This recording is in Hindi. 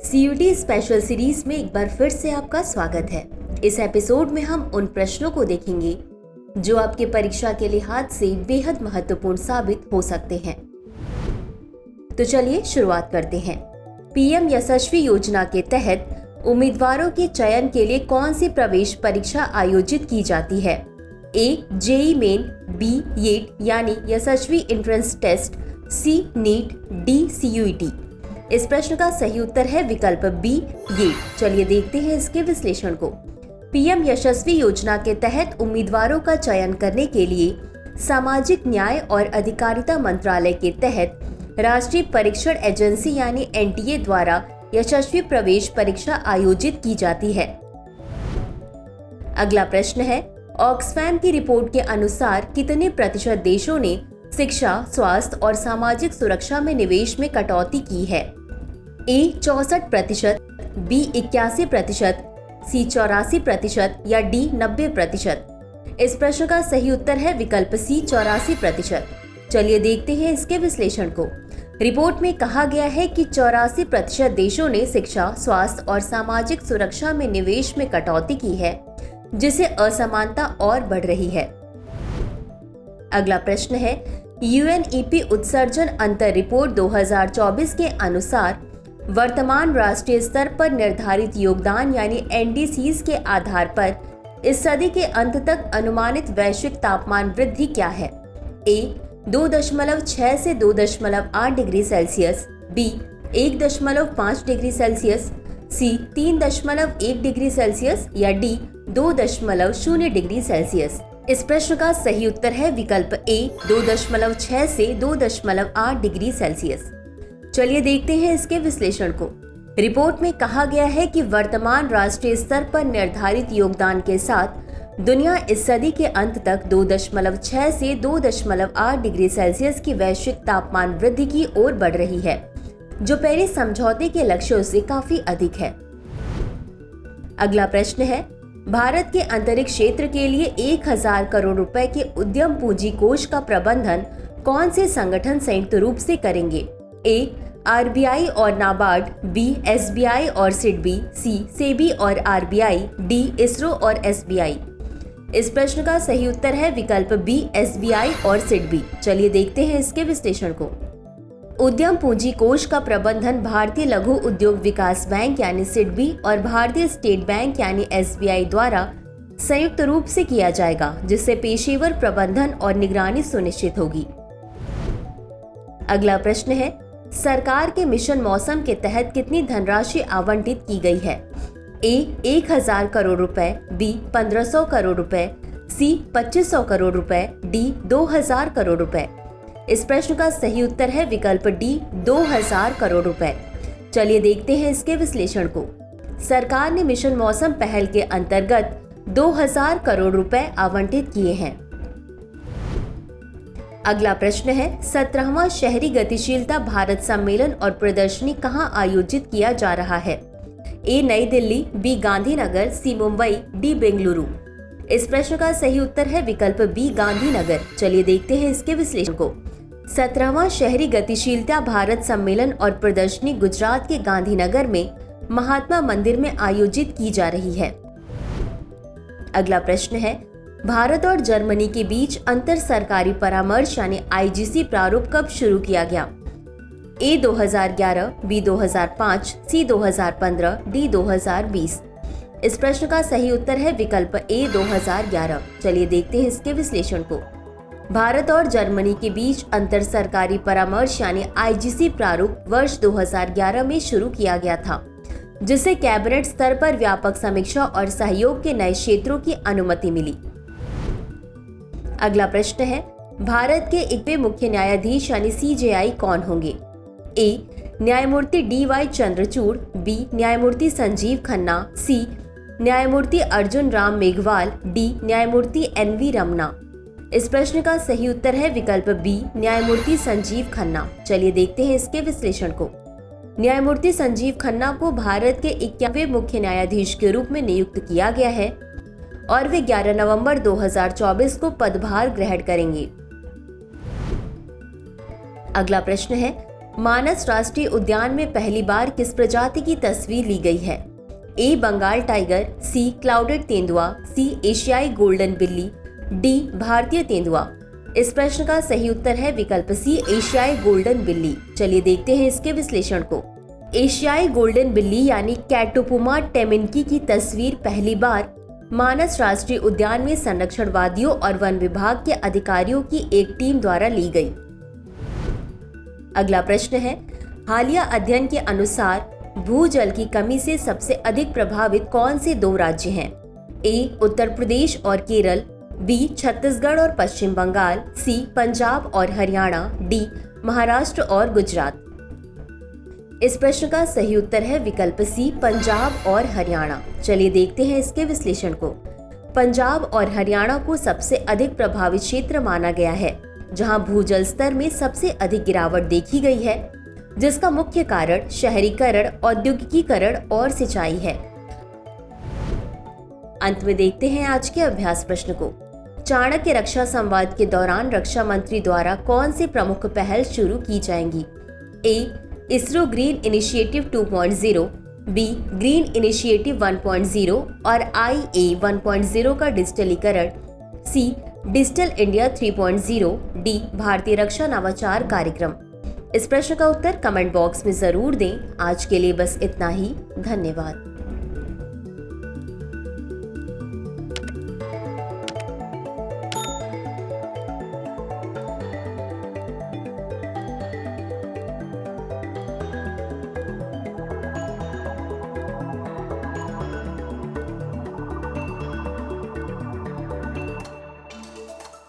सीयूटी स्पेशल सीरीज में एक बार फिर से आपका स्वागत है। इस एपिसोड में हम उन प्रश्नों को देखेंगे जो आपके परीक्षा के लिहाज से बेहद महत्वपूर्ण साबित हो सकते हैं। तो चलिए शुरुआत करते हैं। पीएम यशस्वी योजना के तहत उम्मीदवारों के चयन के लिए कौन सी प्रवेश परीक्षा आयोजित की जाती है? A. JEE Main, B. YET यानी Yashasvi entrance test, C. NEET, D. CUET. इस प्रश्न का सही उत्तर है विकल्प बी, येट। चलिए देखते हैं इसके विश्लेषण को। पीएम यशस्वी योजना के तहत उम्मीदवारों का चयन करने के लिए सामाजिक न्याय और अधिकारिता मंत्रालय के तहत राष्ट्रीय परीक्षण एजेंसी यानी एनटीए द्वारा यशस्वी प्रवेश परीक्षा आयोजित की जाती है। अगला प्रश्न है, ऑक्सफैम की रिपोर्ट के अनुसार कितने प्रतिशत देशों ने शिक्षा, स्वास्थ्य और सामाजिक सुरक्षा में निवेश में कटौती की है? ए. 64%, बी. 81%, सी. 84% या डी. 90%। इस प्रश्न का सही उत्तर है विकल्प सी, 84%। चलिए देखते हैं इसके विश्लेषण को। रिपोर्ट में कहा गया है कि 84% देशों ने शिक्षा, स्वास्थ्य और सामाजिक सुरक्षा में निवेश में कटौती की है, जिससे असमानता और बढ़ रही है। अगला प्रश्न है, यूएनईपी उत्सर्जन अंतर रिपोर्ट 2024 के अनुसार वर्तमान राष्ट्रीय स्तर पर निर्धारित योगदान यानी एनडीसीज के आधार पर इस सदी के अंत तक अनुमानित वैश्विक तापमान वृद्धि क्या है? ए. 2.6 से 2.8 degree Celsius, B. 1.5 degree Celsius, C. 3.1 degree Celsius या डी. 2.0 degree Celsius. इस प्रश्न का सही उत्तर है विकल्प ए, 2.6 से 2.8 डिग्री सेल्सियस। चलिए देखते हैं इसके विश्लेषण को। रिपोर्ट में कहा गया है कि वर्तमान राष्ट्रीय स्तर पर निर्धारित योगदान के साथ दुनिया इस सदी के अंत तक 2.6 से 2.8 डिग्री सेल्सियस की वैश्विक तापमान वृद्धि की ओर बढ़ रही है, जो पेरिस समझौते के लक्ष्यों से काफी अधिक है। अगला प्रश्न है, भारत के अंतरिक्ष क्षेत्र के लिए 1000 करोड़ रुपए के उद्यम पूंजी कोष का प्रबंधन कौन से संगठन संयुक्त रूप से करेंगे? ए. आरबीआई और नाबार्ड, बी. एसबीआई और सिडबी, सी. सेबी और आरबीआई, डी. इसरो और एसबीआई। इस प्रश्न का सही उत्तर है विकल्प बी, एसबीआई और सिडबी। चलिए देखते हैं इसके विश्लेषण को। उद्यम पूंजी कोष का प्रबंधन भारतीय लघु उद्योग विकास बैंक यानी सिडबी और भारतीय स्टेट बैंक यानी एसबीआई द्वारा संयुक्त रूप से किया जाएगा, जिससे पेशेवर प्रबंधन और निगरानी सुनिश्चित होगी। अगला प्रश्न है, सरकार के मिशन मौसम के तहत कितनी धनराशि आवंटित की गई है? ए. 1000 करोड़ रुपए, बी. 1500 करोड़ रुपए, सी. 2500 करोड़ रुपए, डी. 2000 करोड़ रुपए। इस प्रश्न का सही उत्तर है विकल्प डी, 2000 करोड़ रुपए। चलिए देखते हैं इसके विश्लेषण को। सरकार ने मिशन मौसम पहल के अंतर्गत 2000 करोड़ रुपए आवंटित किए हैं। अगला प्रश्न है, 17वां शहरी गतिशीलता भारत सम्मेलन और प्रदर्शनी कहां आयोजित किया जा रहा है? ए. नई दिल्ली, बी. गांधीनगर, सी. मुंबई, डी. बेंगलुरु। इस प्रश्न का सही उत्तर है विकल्प बी, गांधीनगर। चलिए देखते हैं इसके विश्लेषण को। 17वां शहरी गतिशीलता भारत सम्मेलन और प्रदर्शनी गुजरात के गांधीनगर में महात्मा मंदिर में आयोजित की जा रही है। अगला प्रश्न है, भारत और जर्मनी के बीच अंतर सरकारी परामर्श यानी आईजीसी प्रारूप कब शुरू किया गया? ए. 2011, बी. 2005, सी. 2015, डी. 2020। इस प्रश्न का सही उत्तर है विकल्प ए, 2011। चलिए देखते हैं इसके विश्लेषण को। भारत और जर्मनी के बीच अंतर सरकारी परामर्श यानी आईजीसी प्रारूप वर्ष 2011 में शुरू किया गया था, जिससे कैबिनेट स्तर पर व्यापक समीक्षा और सहयोग के नए क्षेत्रों की अनुमति मिली। अगला प्रश्न है, भारत के 21वें मुख्य न्यायाधीश यानी सीजेआई कौन होंगे? ए. न्यायमूर्ति डी.वाई. चंद्रचूड़, बी. न्यायमूर्ति संजीव खन्ना, सी. न्यायमूर्ति अर्जुन राम मेघवाल, डी. न्यायमूर्ति एन.वी. रमना। इस प्रश्न का सही उत्तर है विकल्प बी, न्यायमूर्ति संजीव खन्ना। चलिए देखते हैं इसके विश्लेषण को। न्यायमूर्ति संजीव खन्ना को भारत के 21वें मुख्य न्यायाधीश के रूप में नियुक्त किया गया है और वे 11 नवंबर 2024 को पदभार ग्रहण करेंगे। अगला प्रश्न है, मानस राष्ट्रीय उद्यान में पहली बार किस प्रजाति की तस्वीर ली गई है? ए बंगाल टाइगर, सी क्लाउडेड तेंदुआ, सी एशियाई गोल्डन बिल्ली, डी भारतीय तेंदुआ। इस प्रश्न का सही उत्तर है विकल्प सी, एशियाई गोल्डन बिल्ली। चलिए देखते हैं इसके विश्लेषण को। एशियाई गोल्डन बिल्ली यानी कैटोपुमा टेमिनकी की तस्वीर पहली बार मानस राष्ट्रीय उद्यान में संरक्षणवादियों और वन विभाग के अधिकारियों की एक टीम द्वारा ली गई। अगला प्रश्न है, हालिया अध्ययन के अनुसार भूजल की कमी से सबसे अधिक प्रभावित कौन से 2 राज्य हैं? ए उत्तर प्रदेश और केरल, बी छत्तीसगढ़ और पश्चिम बंगाल, सी पंजाब और हरियाणा, डी महाराष्ट्र और गुजरात। इस प्रश्न का सही उत्तर है विकल्प सी, पंजाब और हरियाणा। चलिए देखते हैं इसके विश्लेषण को। पंजाब और हरियाणा को सबसे अधिक प्रभावित क्षेत्र माना गया है, जहां भूजल स्तर में सबसे अधिक गिरावट देखी गई है, जिसका मुख्य कारण शहरीकरण, औद्योगिकीकरण और सिंचाई है। अंत में देखते हैं आज के अभ्यास प्रश्न को। चाणक्य रक्षा संवाद के दौरान रक्षा मंत्री द्वारा कौन सी प्रमुख पहल शुरू की जाएंगी? A ISRO green initiative 2.0, B green initiative 1.0 और IA 1.0 का डिजिटलीकरण, सी डिजिटल इंडिया 3.0, डी भारतीय रक्षा नवाचार कार्यक्रम। इस प्रश्न का उत्तर कमेंट बॉक्स में जरूर दें। आज के लिए बस इतना ही। धन्यवाद।